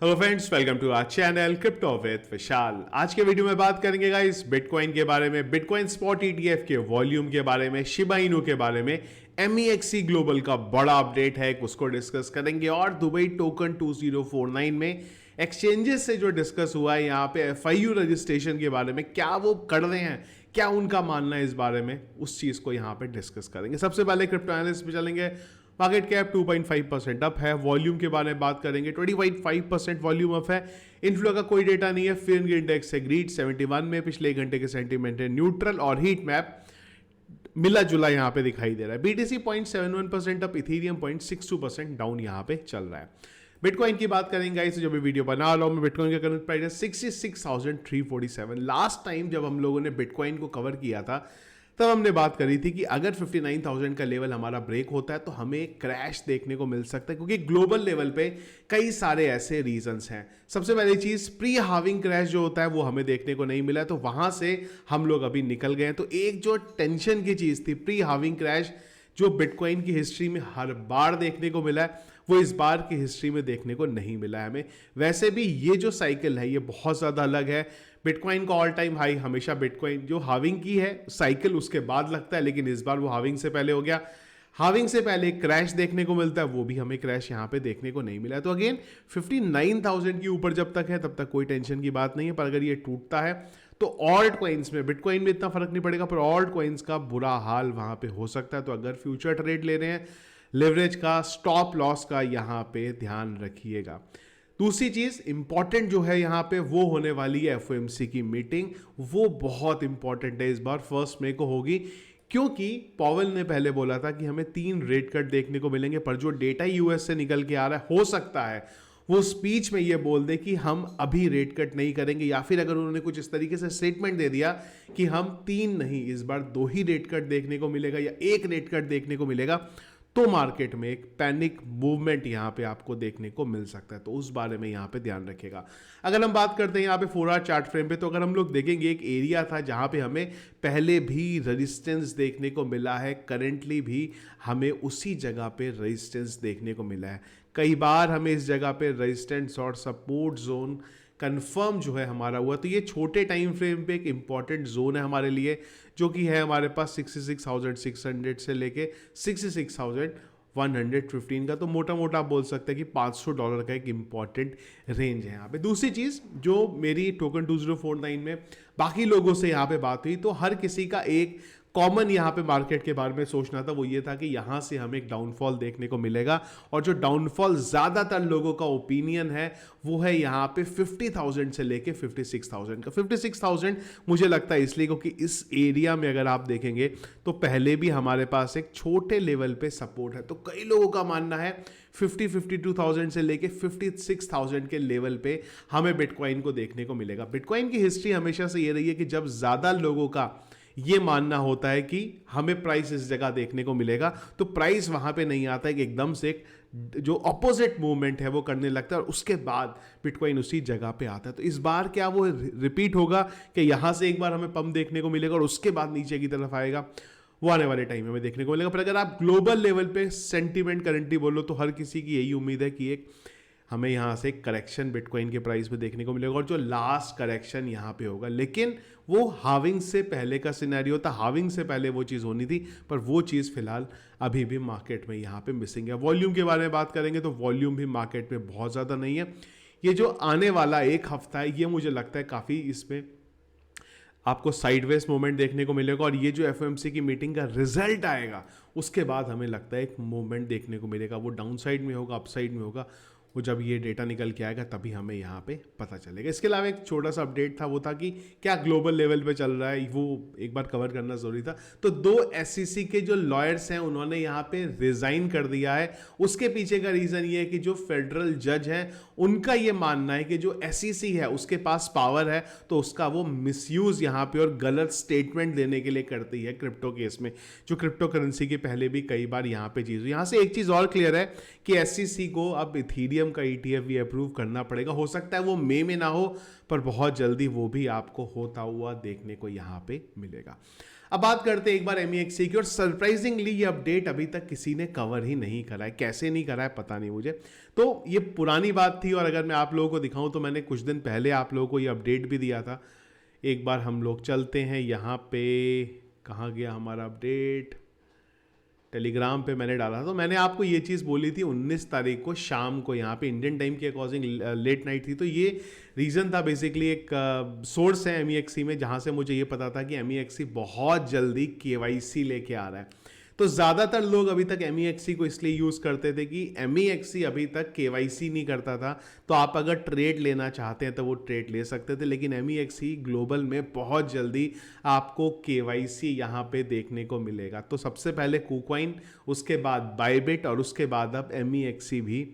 Hello friends, welcome to our channel crypto with Vishal. आज के video में बात करेंगे गाइस बिटकॉइन के बारे में, बिटकॉइन स्पॉट ईटीएफ के वॉल्यूम के बारे में, शिबा इनू के बारे में, एमईएक्सी ग्लोबल का बड़ा अपडेट है उसको डिस्कस करेंगे, और दुबई टोकन 2049 में एक्सचेंजेस से जो डिस्कस हुआ है यहाँ पे एफआईयू रजिस्ट्रेशन के बारे में, क्या वो कर रहे हैं, क्या उनका मानना है इस बारे में, उस चीज को यहाँ पे डिस्कस करेंगे। सबसे पहले क्रिप्टो एनालिस्ट पे चलेंगे। मार्केट कैप 2.5% अप है। वॉल्यूम के बारे में बात करेंगे, 20.5% वॉल्यूम अप है। इनफ्लो का कोई डेटा नहीं है। फिर इंडेक्स है ग्रीड 71 में, पिछले एक घंटे के सेंटीमेंट है न्यूट्रल, और हीट मैप मिला जुला यहां पे दिखाई दे रहा है। बीटीसी 0.71% अप, इथेरियम 0.62% डाउन यहां पे चल रहा है। बिटकॉइन की बात करेंगे गाइस, जो भी वीडियो बना रहा हूं मैं, बिटकॉइन का करंट प्राइस है 66,347। लास्ट टाइम जब हम लोगों ने बिटकॉइन को कवर किया था तब हमने बात करी थी कि अगर 59,000 का लेवल हमारा ब्रेक होता है तो हमें क्रैश देखने को मिल सकता है, क्योंकि ग्लोबल लेवल पे कई सारे ऐसे रीजंस हैं। सबसे पहली चीज, प्री हार्विंग क्रैश जो होता है वो हमें देखने को नहीं मिला, तो वहां से हम लोग अभी निकल गए हैं। तो एक जो टेंशन की चीज थी, प्री हार्विंग क्रैश, जो बिटकॉइन की हिस्ट्री में हर बार देखने को मिला है, वो इस बार की हिस्ट्री में देखने को नहीं मिला है हमें। वैसे भी ये जो साइकिल है ये बहुत ज़्यादा अलग है। बिटकॉइन का ऑल टाइम हाई हमेशा बिटकॉइन जो हाविंग की है साइकिल उसके बाद लगता है, लेकिन इस बार वो हाविंग से पहले हो गया। हाविंग से पहले क्रैश देखने को मिलता है, वो भी हमें क्रैश यहाँ पे देखने को नहीं मिला है। तो अगेन 59,000 के ऊपर जब तक है तब तक कोई टेंशन की बात नहीं है, पर अगर ये टूटता है तो ऑल्ट कॉइन्स में, बिटकॉइन में इतना फर्क नहीं पड़ेगा, पर ऑल्ट कॉइन्स का बुरा हाल वहां पे हो सकता है। तो अगर फ्यूचर ट्रेड ले रहे हैं, लेवरेज का, स्टॉप लॉस का यहाँ पे ध्यान रखिएगा। दूसरी चीज इंपॉर्टेंट जो है यहाँ पे वो होने वाली है एफओएमसी की मीटिंग। वो बहुत इंपॉर्टेंट है, इस बार 1 मई को होगी, क्योंकि पॉवेल ने पहले बोला था कि हमें 3 रेट कट देखने को मिलेंगे, पर जो डेटा यूएस से निकल के आ रहा है, हो सकता है वो स्पीच में ये बोल दे कि हम अभी रेट कट नहीं करेंगे, या फिर अगर उन्होंने कुछ इस तरीके से स्टेटमेंट दे दिया कि हम 3 नहीं, इस बार 2 ही रेट कट देखने को मिलेगा या 1 रेट कट देखने को मिलेगा, तो मार्केट में एक पैनिक मूवमेंट यहां पे आपको देखने को मिल सकता है। तो उस बारे में यहां पे ध्यान रखिएगा। अगर हम बात करते हैं यहां पे 4 आवर चार्ट फ्रेम पे, तो अगर हम लोग देखेंगे, एक एरिया था जहां पे हमें पहले भी रेजिस्टेंस देखने को मिला है, करेंटली भी हमें उसी जगह पे रेजिस्टेंस देखने को मिला है। कई बार हमें इस जगह पे रेजिस्टेंस और सपोर्ट जोन कंफर्म जो है हमारा हुआ। तो ये छोटे टाइम फ्रेम पे एक इंपॉर्टेंट जोन है हमारे लिए, जो कि है हमारे पास 66,600 से लेके 66,115 का। तो मोटा मोटा आप बोल सकते हैं कि $500 का एक इंपॉर्टेंट रेंज है यहाँ पे। दूसरी चीज जो मेरी टोकन 2049 में बाकी लोगों से यहाँ पे बात हुई, तो हर किसी का एक कॉमन यहाँ पे मार्केट के बारे में सोचना था, वो ये था कि यहाँ से हमें एक डाउनफॉल देखने को मिलेगा, और जो डाउनफॉल ज़्यादातर लोगों का ओपिनियन है वो है यहाँ पे 50,000 से लेके 56,000 का। 56,000 मुझे लगता है इसलिए क्योंकि इस एरिया में अगर आप देखेंगे तो पहले भी हमारे पास एक छोटे लेवल पे सपोर्ट है। तो कई लोगों का मानना है 52,000 से लेके 56,000 के लेवल पे हमें बिटकॉइन को देखने को मिलेगा। बिटकॉइन की हिस्ट्री हमेशा से ये रही है कि जब ज़्यादा लोगों का ये मानना होता है कि हमें प्राइस इस जगह देखने को मिलेगा, तो प्राइस वहां पे नहीं आता है कि एकदम से एक जो अपोजिट मूवमेंट है वो करने लगता है, और उसके बाद बिटकॉइन उसी जगह पे आता है। तो इस बार क्या वो रिपीट होगा कि यहां से एक बार हमें पंप देखने को मिलेगा और उसके बाद नीचे की तरफ आएगा? वो आने वाले टाइम में हमें देखने को मिलेगा। पर अगर आप ग्लोबल लेवल पे सेंटीमेंट करंटली बोलो तो हर किसी की यही उम्मीद है कि एक हमें यहाँ से करेक्शन बिटकॉइन के प्राइस पे देखने को मिलेगा, और जो लास्ट करेक्शन यहाँ पे होगा, लेकिन वो हाविंग से पहले का सिनेरियो था। हाविंग से पहले वो चीज़ होनी थी, पर वो चीज़ फिलहाल अभी भी मार्केट में यहाँ पे मिसिंग है। वॉल्यूम के बारे में बात करेंगे तो वॉल्यूम भी मार्केट में बहुत ज़्यादा नहीं है। ये जो आने वाला एक हफ्ता है, ये मुझे लगता है काफ़ी इसमें आपको साइडवेज मूवमेंट देखने को मिलेगा, और ये जो एफओएमसी की मीटिंग का रिजल्ट आएगा उसके बाद हमें लगता है एक मूवमेंट देखने को मिलेगा। वो डाउन साइड में होगा, अप साइड में होगा, वो जब ये डेटा निकल के आएगा तभी हमें यहाँ पे पता चलेगा। इसके अलावा एक छोटा सा अपडेट था, वो था कि क्या ग्लोबल लेवल पे चल रहा है, वो एक बार कवर करना जरूरी था। तो 2 एसईसी के जो लॉयर्स हैं उन्होंने यहाँ पे रिजाइन कर दिया है। उसके पीछे का रीजन ये है कि जो फेडरल जज हैं उनका ये मानना है कि जो एसईसी है उसके पास पावर है, तो उसका वो मिसयूज यहाँ पे और गलत स्टेटमेंट देने के लिए करती है क्रिप्टो केस में, जो क्रिप्टो करेंसी के पहले भी कई बार यहाँ पे चीज हुई। यहाँ से एक चीज और क्लियर है कि एसईसी को अब इथीरियम का ईटीएफ भी अप्रूव करना पड़ेगा। हो सकता है वो मई में ना हो, पर बहुत जल्दी वो भी आपको होता हुआ देखने को यहां पे मिलेगा। अब बात करते हैं एक बार MEXC की, और सरप्राइजिंगली ये अपडेट अभी तक किसी ने कवर ही नहीं करा है। कैसे नहीं करा है पता नहीं मुझे, तो ये पुरानी बात थी। और अगर मैं आप लोगों को दिखाऊं तो मैंने कुछ दिन पहले आप लोगों को ये अपडेट भी दिया था। एक बार हम लोग चलते हैं यहाँ पे, कहाँ गया हमारा अपडेट, टेलीग्राम पे मैंने डाला था। तो मैंने आपको ये चीज़ बोली थी 19 तारीख को शाम को, यहाँ पे इंडियन टाइम के अकॉर्डिंग लेट नाइट थी। तो ये रीज़न था बेसिकली, एक सोर्स है MEXC में जहाँ से मुझे ये पता था कि MEXC बहुत जल्दी KYC लेके आ रहा है। तो ज़्यादातर लोग अभी तक MEXC को इसलिए यूज़ करते थे कि MEXC अभी तक KYC नहीं करता था, तो आप अगर ट्रेड लेना चाहते हैं तो वो ट्रेड ले सकते थे। लेकिन MEXC ग्लोबल में बहुत जल्दी आपको KYC यहाँ पे देखने को मिलेगा। तो सबसे पहले KuCoin, उसके बाद बाइबिट, और उसके बाद अब MEXC भी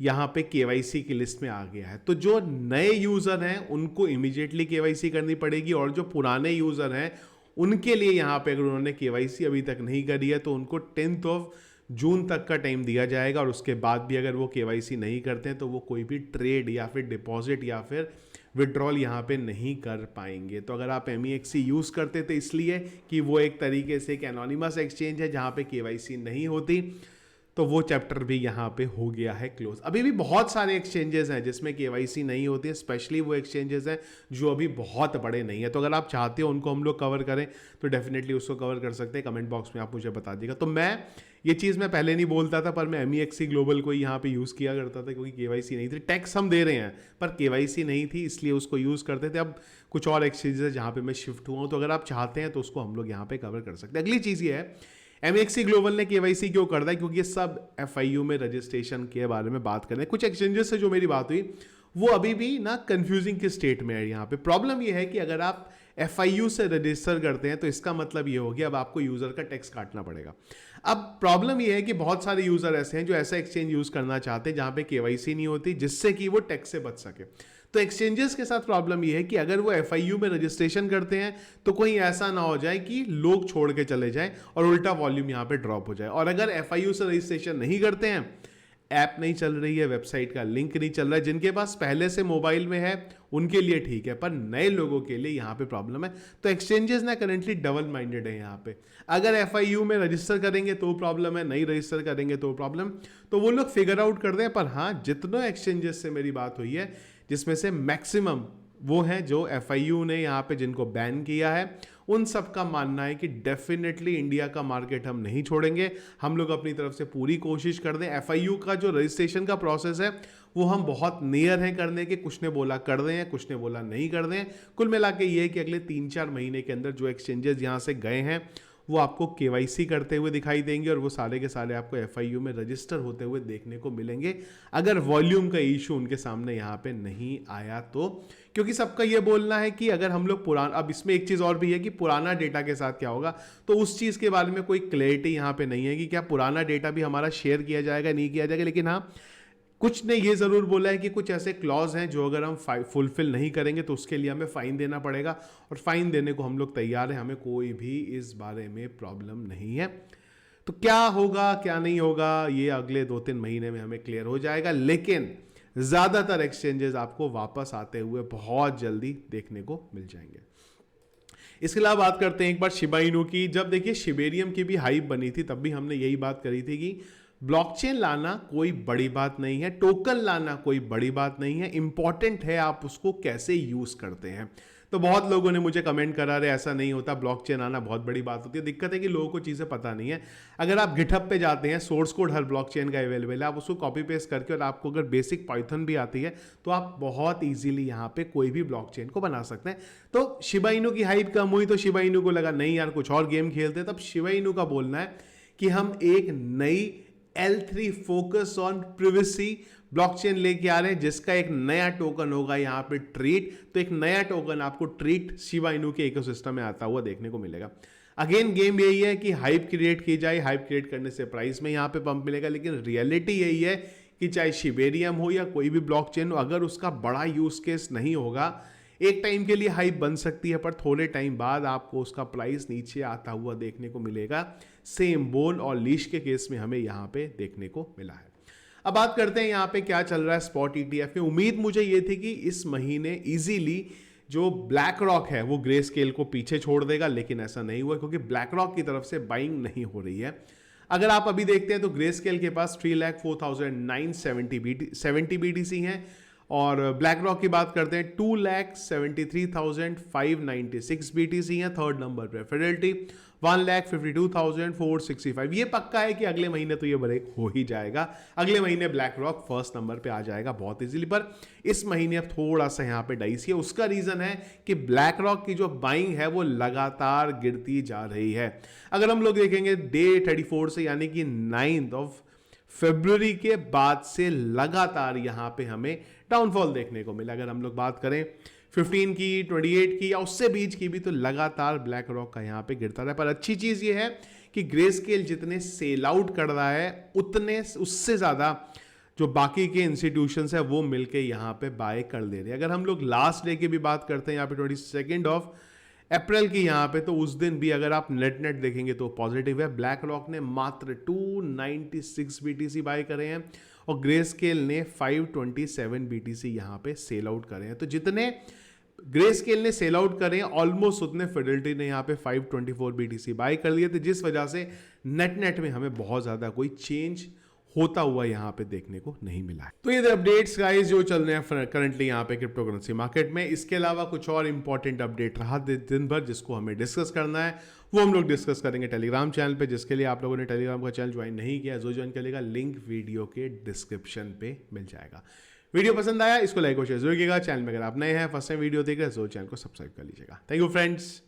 यहाँ पे KYC की लिस्ट में आ गया है। तो जो नए यूज़र हैं उनको इमीडिएटली KYC करनी पड़ेगी, और जो पुराने यूज़र हैं उनके लिए यहाँ पे अगर उन्होंने KYC अभी तक नहीं करी है तो उनको 10 जून तक का टाइम दिया जाएगा। और उसके बाद भी अगर वो KYC नहीं करते हैं तो वो कोई भी ट्रेड या फिर डिपॉजिट या फिर विड्रॉल यहाँ पे नहीं कर पाएंगे। तो अगर आप MEXC यूज़ करते थे इसलिए कि वो एक तरीके से एक एनोनिमस एक्सचेंज है जहाँ पे KYC नहीं होती, तो वो चैप्टर भी यहाँ पे हो गया है क्लोज। अभी भी बहुत सारे एक्सचेंजेस हैं जिसमें KYC नहीं होती है, स्पेशली वो एक्सचेंजेस हैं जो अभी बहुत बड़े नहीं है। तो अगर आप चाहते हो उनको हम लोग कवर करें तो डेफिनेटली उसको कवर कर सकते हैं। कमेंट बॉक्स में आप मुझे बता दीजिएगा। तो मैं ये चीज़ मैं पहले नहीं बोलता था, पर मैं MEXC ग्लोबल को यहाँ पे यूज़ किया करता था क्योंकि KYC नहीं थी। टैक्स हम दे रहे हैं पर KYC नहीं थी, इसलिए उसको यूज़ करते थे। अब कुछ और एक्सचेंजेस है जहाँ पे मैं शिफ्ट हुआ हूँ, तो अगर आप चाहते हैं तो उसको हम लोग यहाँ पे कवर कर सकते हैं। अगली चीज़ ये है, MEXC ग्लोबल ने KYC क्यों करता है, क्योंकि ये सब FIU में रजिस्ट्रेशन के बारे में बात कर रहे हैं। कुछ एक्सचेंजेस से जो मेरी बात हुई वो अभी भी ना कंफ्यूजिंग के स्टेट में है। यहाँ पे प्रॉब्लम ये है कि अगर आप FIU से रजिस्टर करते हैं तो इसका मतलब ये हो गया अब आपको यूज़र का टैक्स काटना पड़ेगा। अब प्रॉब्लम ये है कि बहुत सारे यूज़र ऐसे हैं जो ऐसा एक्सचेंज यूज़ करना चाहते हैं जहाँ पे KYC नहीं होती, जिससे कि वो टैक्स से बच सके। तो एक्सचेंजेस के साथ प्रॉब्लम ये है कि अगर वो FIU में रजिस्ट्रेशन करते हैं तो कोई ऐसा ना हो जाए कि लोग छोड़ के चले जाएं और उल्टा वॉल्यूम यहाँ पे ड्रॉप हो जाए। और अगर FIU से रजिस्ट्रेशन नहीं करते हैं, ऐप नहीं चल रही है, वेबसाइट का लिंक नहीं चल रहा है, जिनके पास पहले से मोबाइल में है उनके लिए ठीक है, पर नए लोगों के लिए यहाँ पे प्रॉब्लम है। तो एक्सचेंजेस ना करेंटली डबल माइंडेड है यहाँ पे। अगर FIU में रजिस्टर करेंगे तो प्रॉब्लम है, नहीं रजिस्टर करेंगे तो प्रॉब्लम। तो वो लोग फिगर आउट कर दें। पर हाँ, जितने एक्सचेंजेस से मेरी बात हुई है जिसमें से मैक्सिमम वो हैं जो FIU ने यहाँ पे जिनको बैन किया है, उन सब का मानना है कि डेफिनेटली इंडिया का मार्केट हम नहीं छोड़ेंगे। हम लोग अपनी तरफ से पूरी कोशिश कर दें। FIU का जो रजिस्ट्रेशन का प्रोसेस है वो हम बहुत नियर हैं करने के। कुछ ने बोला कर दें, कुछ ने बोला नहीं कर दें। कुल मिला के ये है कि अगले 3-4 महीने के अंदर जो एक्सचेंजेस यहाँ से गए हैं वो आपको KYC करते हुए दिखाई देंगे, और वो सारे के सारे आपको FIU में रजिस्टर होते हुए देखने को मिलेंगे, अगर वॉल्यूम का इशू उनके सामने यहाँ पे नहीं आया तो। क्योंकि सबका ये बोलना है कि अगर हम लोग पुराना, अब इसमें एक चीज़ और भी है कि पुराना डेटा के साथ क्या होगा, तो उस चीज़ के बारे में कोई क्लैरिटी यहाँ पे नहीं है कि क्या पुराना डेटा भी हमारा शेयर किया जाएगा नहीं किया जाएगा। लेकिन हाँ, कुछ ने ये ज़रूर बोला है कि कुछ ऐसे क्लॉज हैं जो अगर हम फुलफिल नहीं करेंगे तो उसके लिए हमें फ़ाइन देना पड़ेगा, और फाइन देने को हम लोग तैयार हैं। हमें कोई भी इस बारे में प्रॉब्लम नहीं है। तो क्या होगा क्या नहीं होगा ये अगले 2-3 महीने में हमें क्लियर हो जाएगा। लेकिन ज़्यादातर एक्सचेंजेस आपको वापस आते हुए बहुत जल्दी देखने को मिल जाएंगे। इसके अलावा बात करते हैं एक बार शिबा इनू की। जब देखिए शिबेरियम की भी हाइप बनी थी तब भी हमने यही बात करी थी कि ब्लॉकचेन लाना कोई बड़ी बात नहीं है, टोकन लाना कोई बड़ी बात नहीं है, इंपॉर्टेंट है आप उसको कैसे यूज करते हैं। तो बहुत लोगों ने मुझे कमेंट करा रहे ऐसा नहीं होता, ब्लॉकचेन आना बहुत बड़ी बात होती है। दिक्कत है कि लोगों को चीज़ें पता नहीं है। अगर आप गिटहब पे जाते हैं, सोर्स कोड हर ब्लॉकचेन का अवेलेबल है, आप उसको कॉपी पेस्ट करके, और आपको अगर बेसिक पाइथन भी आती है तो आप बहुत ईजिली यहाँ पे कोई भी ब्लॉकचेन को बना सकते हैं। तो शिबा इनू की हाइप कम हुई तो शिबा इनू को लगा नहीं यार कुछ और गेम खेलते हैं। तब शिबा इनू का बोलना है कि हम एक नई L3 focus on privacy blockchain लेके आ रहे हैं, जिसका एक नया टोकन होगा यहाँ पे ट्रीट। तो एक नया टोकन आपको ट्रीट शिबा इनू के इकोसिस्टम में आता हुआ देखने को मिलेगा। अगेन गेम यही है कि हाइप क्रिएट की जाए, हाइप क्रिएट करने से प्राइस में यहाँ पे पंप मिलेगा। लेकिन रियलिटी यही है कि चाहे शिबेरियम हो या कोई भी ब्लॉकचेन हो, अगर उसका बड़ा यूज केस नहीं होगा, एक टाइम के लिए हाइप बन सकती है, पर थोड़े टाइम बाद आपको उसका प्राइस नीचे आता हुआ देखने को मिलेगा। सेम बोल और लीश के केस में हमें यहाँ पे देखने को मिला है। अब बात करते हैं यहाँ पे क्या चल रहा है स्पॉट ETF में। उम्मीद मुझे ये थी कि इस महीने इजीली जो ब्लैक रॉक है वो ग्रे स्केल को पीछे छोड़ देगा, लेकिन ऐसा नहीं हुआ क्योंकि ब्लैक रॉक की तरफ से बाइंग नहीं हो रही है। अगर आप अभी देखते हैं तो ग्रे स्केल के पास 3,04,970 BTC हैं, और ब्लैक रॉक की बात करते हैं 2,73,596 BTC हैं थर्ड नंबर पे। फिडेलिटी 1,52,465। ये पक्का है कि अगले महीने तो ये ब्रेक हो ही जाएगा, अगले महीने ब्लैक रॉक फर्स्ट नंबर पे आ जाएगा बहुत इजीली। पर इस महीने अब थोड़ा सा यहाँ पे डाइसी है। उसका रीजन है कि ब्लैक रॉक की जो बाइंग है वो लगातार गिरती जा रही है। अगर हम लोग देखेंगे डे 34 से, यानी कि 9 फरवरी के बाद से लगातार यहां पे हमें डाउनफॉल देखने को मिला। अगर हम लोग बात करें 15 की, 28 की या उससे बीच की भी, तो लगातार ब्लैक रॉक का यहां पे गिरता रहा। पर अच्छी चीज ये है कि ग्रे स्केल जितने सेल आउट कर रहा है उतने उससे ज्यादा जो बाकी के इंस्टीट्यूशंस है वो मिलके यहां पे बाय कर ले रहे हैं। अगर हम लोग लास्ट डे की भी बात करते हैं, यहाँ पे 22 अप्रैल की, यहाँ पे तो उस दिन भी अगर आप नेट देखेंगे तो पॉजिटिव है। ब्लैक रॉक ने मात्र 296 BTC बाय करे हैं और ग्रे स्केल ने 527 BTC यहाँ पे सेल आउट करे हैं। तो जितने ग्रे स्केल ने सेल आउट करे हैं ऑलमोस्ट उतने फिडेलिटी ने यहाँ पे 524 BTC बाय कर लिए थे, जिस वजह से नेट में हमें बहुत ज़्यादा कोई चेंज होता हुआ यहाँ पे देखने को नहीं मिला है। तो ये अपडेट्स गाइस जो चल रहे हैं करंटली यहाँ पे क्रिप्टो करेंसी मार्केट में। इसके अलावा कुछ और इंपॉर्टेंट अपडेट रहा दिन भर जिसको हमें डिस्कस करना है, वो हम लोग डिस्कस करेंगे टेलीग्राम चैनल पे, जिसके लिए आप लोगों ने टेलीग्राम का चैनल ज्वाइन नहीं किया, जो ज्वाइन करेगा लिंक वीडियो के डिस्क्रिप्शन पे मिल जाएगा। वीडियो पसंद आया इसको लाइक और शेयर जरूर कीजिएगा। चैनल में अगर आप नए हैं, फर्स्ट टाइम वीडियो देख रहे हैं, तो चैनल को सब्सक्राइब कर लीजिएगा। Thank you friends.